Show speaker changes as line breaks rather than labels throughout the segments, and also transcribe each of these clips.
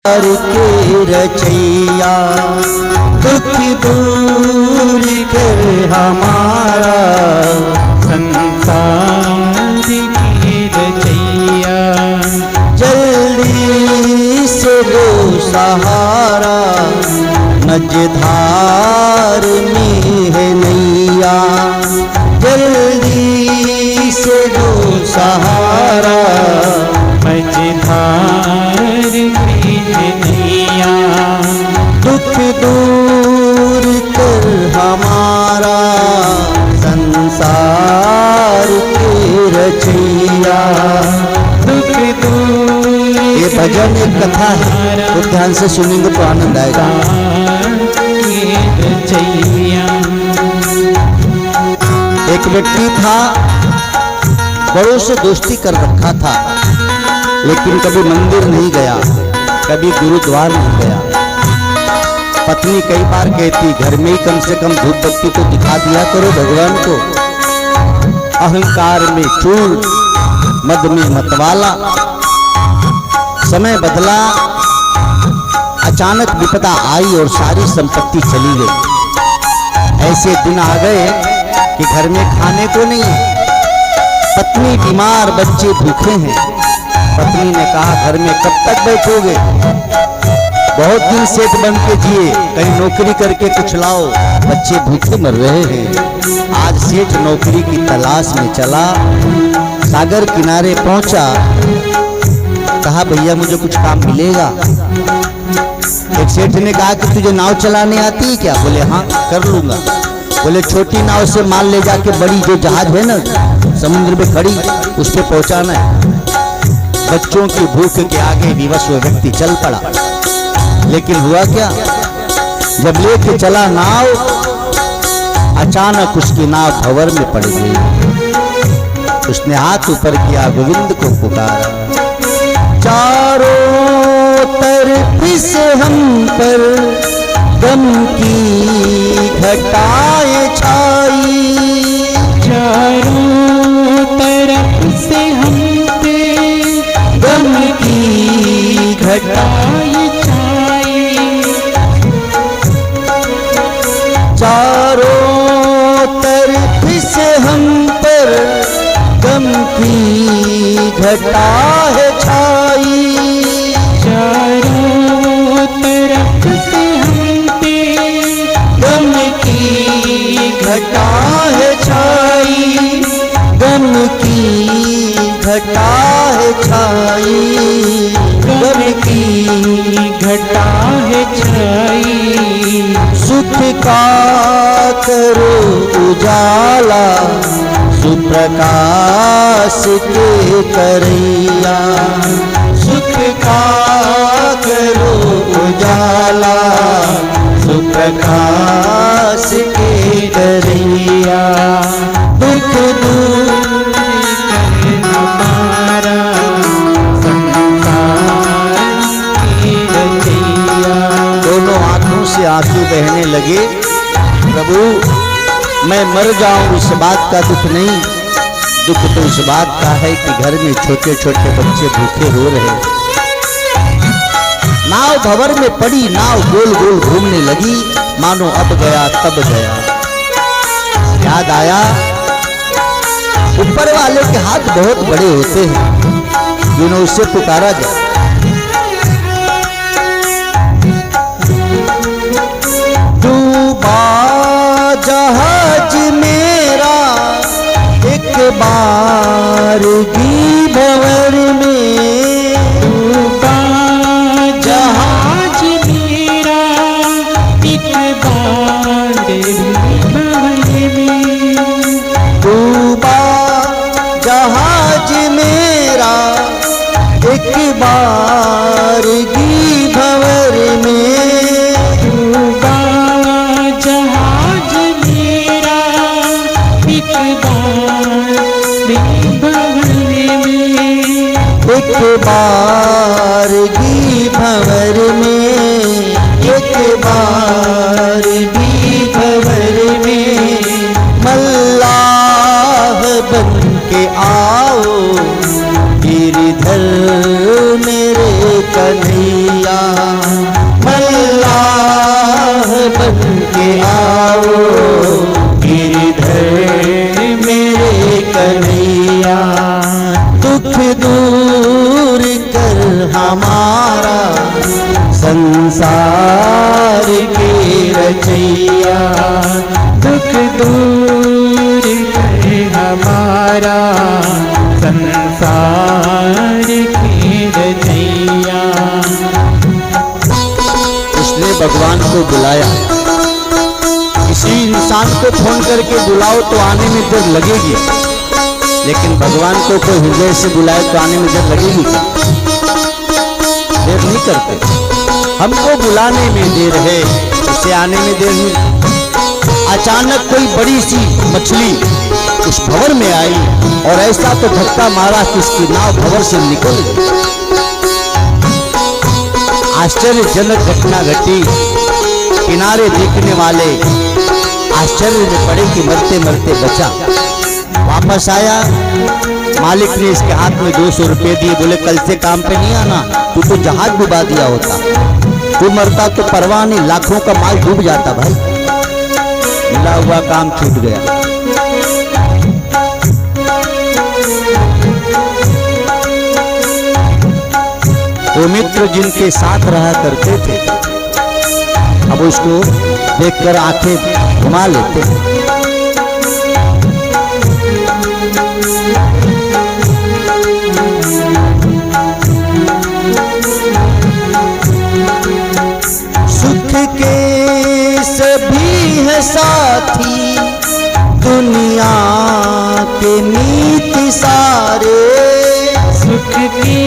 के रचैया दुख दूर कर हमारा
संसार की रचैया
जल्दी से दो सहारा मझधार में है नैया जल्दी से दो सहारा
मझधार नैया
दुख दूर कर हमारा संसार के रचैया
दुख दूर।
ये भजन एक कथा है, तो ध्यान से सुनेंगे तो आनंद आएगा। एक व्यक्ति था, बड़ों से दोस्ती कर रखा था, लेकिन कभी मंदिर नहीं गया, कभी गुरुद्वार नहीं गया। पत्नी कई बार कहती घर में ही कम से कम धूप बत्ती को दिखा दिया करो भगवान को। अहंकार में चूर, मद में मतवाला। समय बदला, अचानक विपदा आई और सारी संपत्ति चली गई। ऐसे दिन आ गए कि घर में खाने को नहीं है, पत्नी बीमार, बच्चे भूखे हैं। पत्नी ने कहा घर में कब तक बैठोगे, बहुत दिन सेठ बन के जिए, कहीं नौकरी करके कुछ लाओ, बच्चे भूखे मर रहे हैं। आज सेठ नौकरी की तलाश में चला, सागर किनारे पहुंचा, कहा भैया मुझे कुछ काम मिलेगा। एक सेठ ने कहा कि तुझे नाव चलाने आती है क्या? बोले हाँ कर लूंगा। बोले छोटी नाव से माल ले जाके बड़ी जो जहाज है ना समुद्र में खड़ी, उस पर पहुंचाना है। बच्चों की भूख के आगे विवश वो व्यक्ति चल पड़ा, लेकिन हुआ क्या, जब लेके चला नाव, अचानक उसकी नाव भंवर में पड़ गई। उसने हाथ ऊपर किया, गोविंद को पुकारा। चारों तरफ से हम पर गम की घटाएं छाई,
चारों तरफ से हम पे
गम की घटाएं छाई। चारों तरफ से हम पर गम की घटा है छाई।
चारों तरफ से हम पे
गम की घटा है छाई, गम की घटा है छाई,
गम की घटा है छाई।
सुख का करो उजाला, सुप्रकाश के करैया। सुख का करो उजाला, सुप्रकाश के करैया। दुख दूर
हमारा संसार की रचैया।
दोनों आंखों से आंसू बहने लगे। प्रभु मैं मर जाऊं इस बात का दुख नहीं, दुख तो इस बात का है कि घर में छोटे छोटे बच्चे भूखे रो रहे। नाव भंवर में पड़ी, नाव गोल गोल घूमने लगी, मानो अब गया तब गया। याद आया ऊपर वाले के हाथ बहुत बड़े होते हैं, जिन्होंने उससे पुकारा जाए। डूबा जहाज मेरा एक बार की भंवर में,
डूबा जहाज मेरा एक बार भंवर में।
डूबा जहाज मेरा एक बार की भंवर में।
डूबा जहाज मेरा एक बार भंवर में।
एक बार की भंवर में, एक बार की भंवर में। मल्लाह बन के आओ गिरधर मेरे कन्हैया। संसार के रचैया,
दुख दूर करे हमारा, संसार के रचैया।
उसने भगवान को बुलाया। किसी इंसान को फोन करके बुलाओ तो आने में देर लगेगी, लेकिन भगवान को कोई हृदय से बुलाए तो आने में देर लगेगी क्या? देर नहीं करते। हमको बुलाने में देर है, उसे आने में देर नहीं। अचानक कोई बड़ी सी मछली उस भंवर में आई और ऐसा तो धक्का मारा कि उसकी नाव भंवर से निकल गई। आश्चर्यजनक घटना घटी। किनारे देखने वाले आश्चर्य में पड़े कि मरते मरते बचा। वापस आया, मालिक ने इसके हाथ में 200 रुपए दिए। बोले कल से काम पे नहीं आना, तू तो जहाज डुबा दिया होता। तू मरता तो परवाह नहीं, लाखों का माल डूब जाता भाई। मिला हुआ काम छूट गया। वो मित्र जिनके साथ रहा करते थे, अब उसको देखकर आंखें घुमा लेते। सुख के सभी है साथी, दुनिया के नीति सारे।
सुख के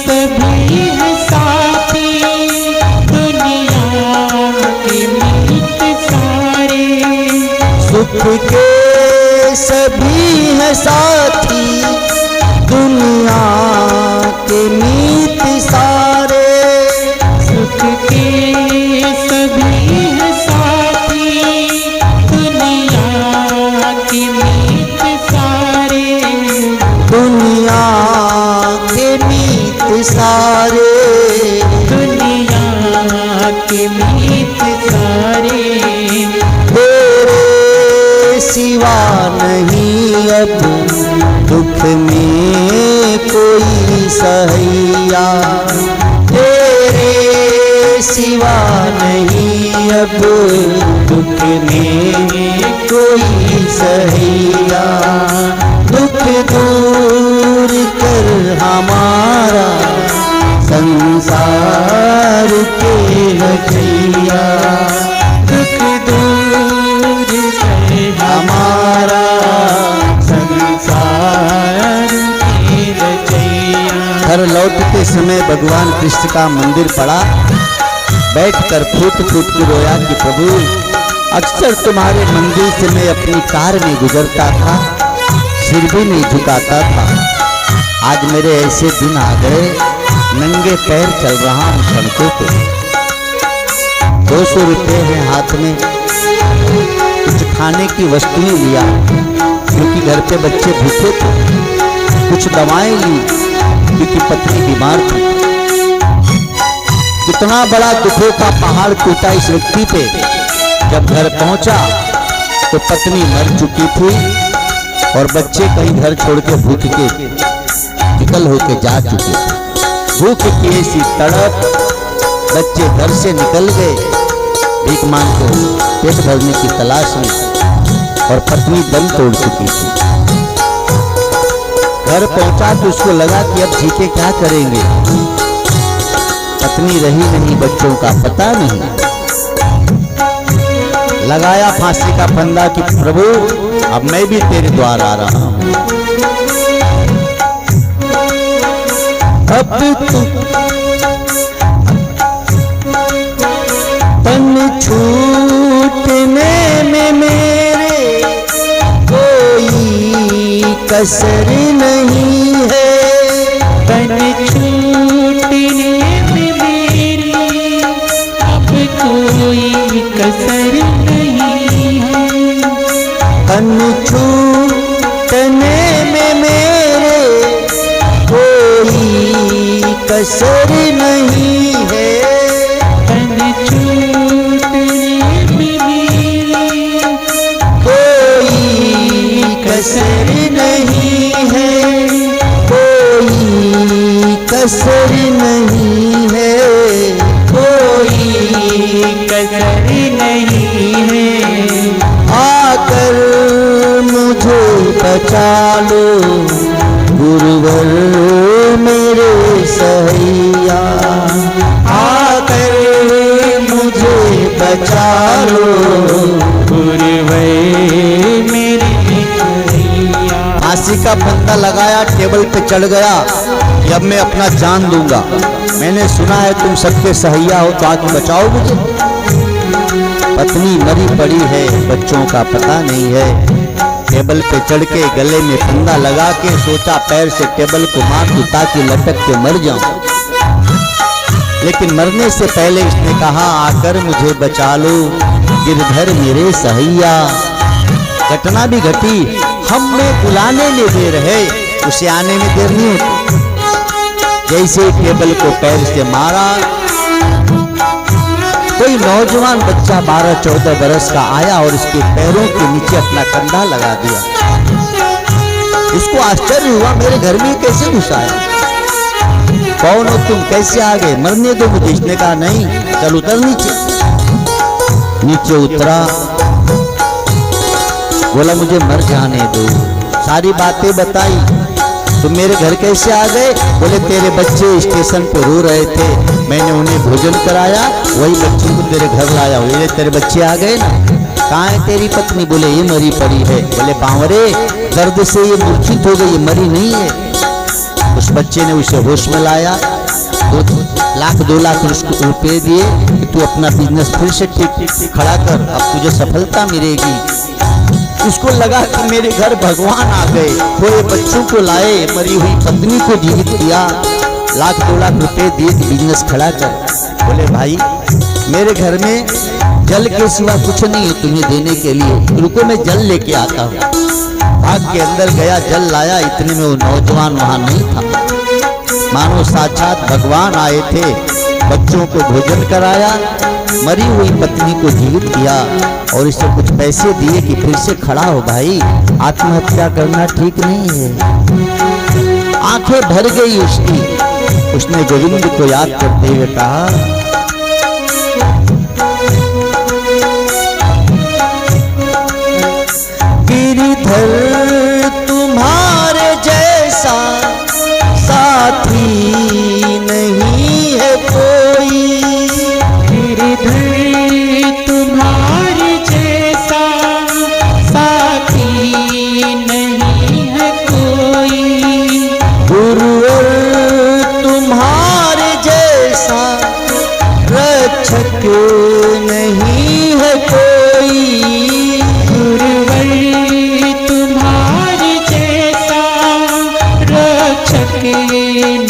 सभी है साथी, दुनिया के मीत सारे।
सुख के सभी है साथी, दुनिया के मीत सारे।
सुख के सभी है साथी, दुनिया के मीत सारे।
दुनिया के मीत सारे।
दुनिया के मीत सारे।
तेरे सिवा नहीं अब दुख में कोई सहैया। तेरे सिवा नहीं अब दुख में कोई सहैया। दुख दूर कर हमारा, संसार के रचैया।
दुख दूर करे
हमारा,
संसार के रचैया।
घर लौटते समय भगवान कृष्ण का मंदिर पड़ा। बैठकर फूट फूट के रोया कि प्रभु, अक्सर तुम्हारे मंदिर से मैं अपनी कार में गुजरता था, सिर भी नहीं झुकाता था। आज मेरे ऐसे दिन आ गए, नंगे पैर चल रहा हूँ सड़कों पे। 200 रुपये हैं हाथ में, कुछ खाने की वस्तुएं लिया क्योंकि घर पे बच्चे भूखे थे। कुछ दवाएं ली क्योंकि पत्नी बीमार थी। कितना बड़ा दुखों का पहाड़ टूटा इस व्यक्ति पे। जब घर पहुंचा तो पत्नी मर चुकी थी और बच्चे कहीं घर छोड़ के भूख के विकल होके जा चुके थे। भूख की ऐसी तड़प, बच्चे घर से निकल गए भीख मांग को पेट भरने की तलाश में, और पत्नी दम तोड़ चुकी थी। घर पहुंचा तो उसको लगा कि अब जी के क्या करेंगे। पत्नी रही नहीं, बच्चों का पता नहीं। लगाया फांसी का फंदा कि प्रभु, अब मैं भी तेरे द्वार आ रहा हूं। अब तू तन छूटने में मेरे कोई कसर नहीं है।
तन छूटने में मेरी अब कोई कसर नहीं है।
तन छूटने में मेरे कोई कसर नहीं है।
तन छूटने में मेरी
कोई कसर नहीं है। बचा लो।
गुरुवर मेरे कन्हैया।
फांसी का फंदा लगाया, टेबल पे चढ़ गया कि अब मैं अपना जान दूंगा। मैंने सुना है तुम सबके सहिया हो, तो आके बचाओ मुझे। पत्नी मरी पड़ी है, बच्चों का पता नहीं है। टेबल पे चढ़ के गले में फंदा लगा के सोचा पैर से टेबल को मार दूं ताकि लटक के मर जाऊं। लेकिन मरने से पहले इसने कहा आकर मुझे बचा लो गिरधर मेरे सहिया। घटना भी घटी, हमें बुलाने में देर है, उसे आने में देर नहीं होती। जैसे टेबल को पैर से मारा, कोई नौजवान बच्चा 12-14 बरस का आया और इसके पैरों के नीचे अपना कंधा लगा दिया। इसको आश्चर्य हुआ, मेरे घर में कैसे घुसा है? कौन हो तुम, कैसे आ गए? मरने दो मुझे। इसने कहा नहीं, चल उतर नीचे। नीचे उतरा, बोला मुझे मर जाने दो। सारी बातें बताई। तुम मेरे घर कैसे आ गए? बोले तेरे बच्चे स्टेशन पे रो रहे थे, मैंने उन्हें भोजन कराया, वही बच्चों को तेरे घर लाया हूँ। ये तेरे बच्चे आ गए ना। कहाँ है तेरी पत्नी? बोले ये मरी पड़ी है। बोले बावरे, दर्द से ये मूर्छित हो गई, ये मरी नहीं है। उस बच्चे ने उसे होश में लाया, 2 लाख रुपए दिए कि तू अपना बिजनेस फिर से ठीक खड़ा कर, अब तुझे सफलता मिलेगी। उसको लगा कि मेरे घर भगवान आ गए, खोए बच्चों को लाए, मरी हुई पत्नी को जीवित किया, 1-2 लाख रुपए दिए कि बिजनेस खड़ा कर। बोले भाई मेरे घर में जल के सिवा कुछ नहीं है तुम्हें देने के लिए, रुको मैं जल लेके आता हूँ। भाग के अंदर गया, जल लाया। इतने में वो नौजवान वहां नहीं था, मानो साक्षात भगवान आए थे। बच्चों को भोजन कराया, मरी हुई पत्नी को जीवित किया और इसे कुछ पैसे दिए कि फिर से खड़ा हो भाई, आत्महत्या करना ठीक नहीं है। आंखें भर गई उसकी। उसने गोविंद को याद करते हुए कहा गिरिधर तुम्हारे जैसा साथी नहीं है कोई।
गिरधर तुम्हारे जैसा साथी नहीं है कोई।
गुरुवर तुम्हारे जैसा रक्षक नहीं है कोई।
गुरुवर तुम्हारे जैसा रक्षक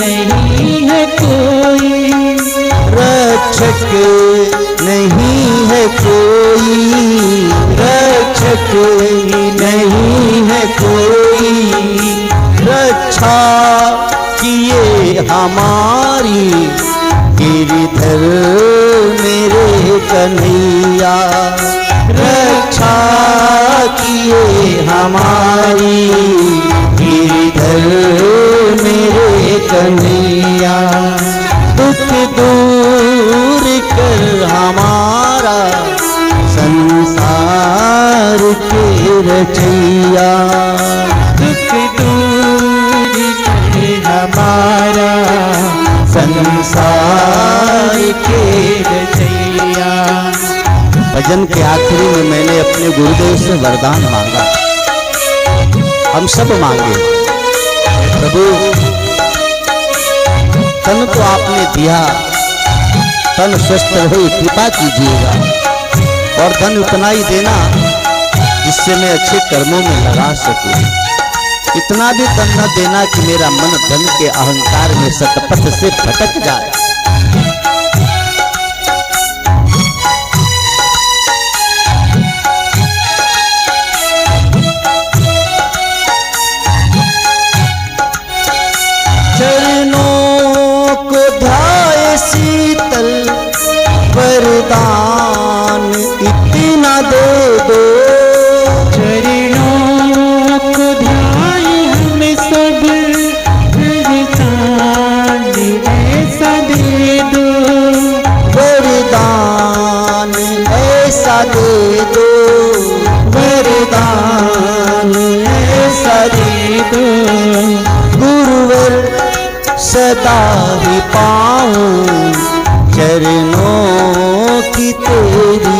नहीं है कोई।
रक्षक नहीं है कोई, रक्षक नहीं है कोई। रक्षा किए हमारी गिरिधर मेरे कन्हैया। रक्षा किए हमारी गिरिधर मेरे कन्हैया। दुख दूर कर हमारा संसार के रचैया।
दुख दूर कर हमारा संसार के रचैया।
भजन के आखिरी में मैंने अपने गुरुदेव से वरदान मांगा, हम सब मांगे, प्रभु तन तो आपने दिया, तन स्वस्थ रहे कृपा कीजिएगा, और धन उतना ही देना जिससे मैं अच्छे कर्मों में लगा सकूं। इतना भी धन न देना कि मेरा मन धन के अहंकार में सतपथ से भटक जाए। चरणों को ध्याए शीतल वरदान इतना दे दो।
चरणों को ध्याए हम सब वरदान ऐसा दे दो।
वरदान ऐसा दे दो, वरदान ऐसा दे दो। गुरुवर सदा ही पाऊं चरणों की तेरी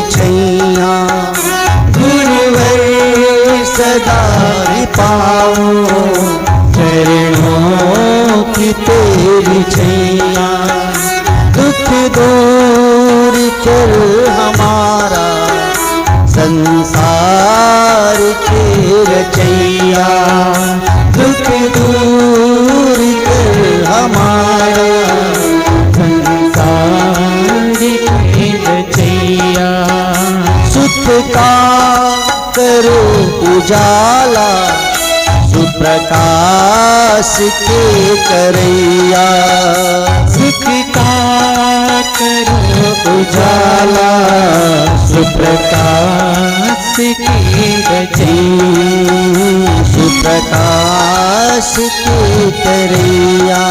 संसार के रचैया, दुख दूर कर हमारा,
संसार के रचैया।
सुख का करो उजाला, सुप्रकाश के करैया,
सुख का करो उजाला, सुप्रकाश के रचैया,
सुप्रकाश के करैया।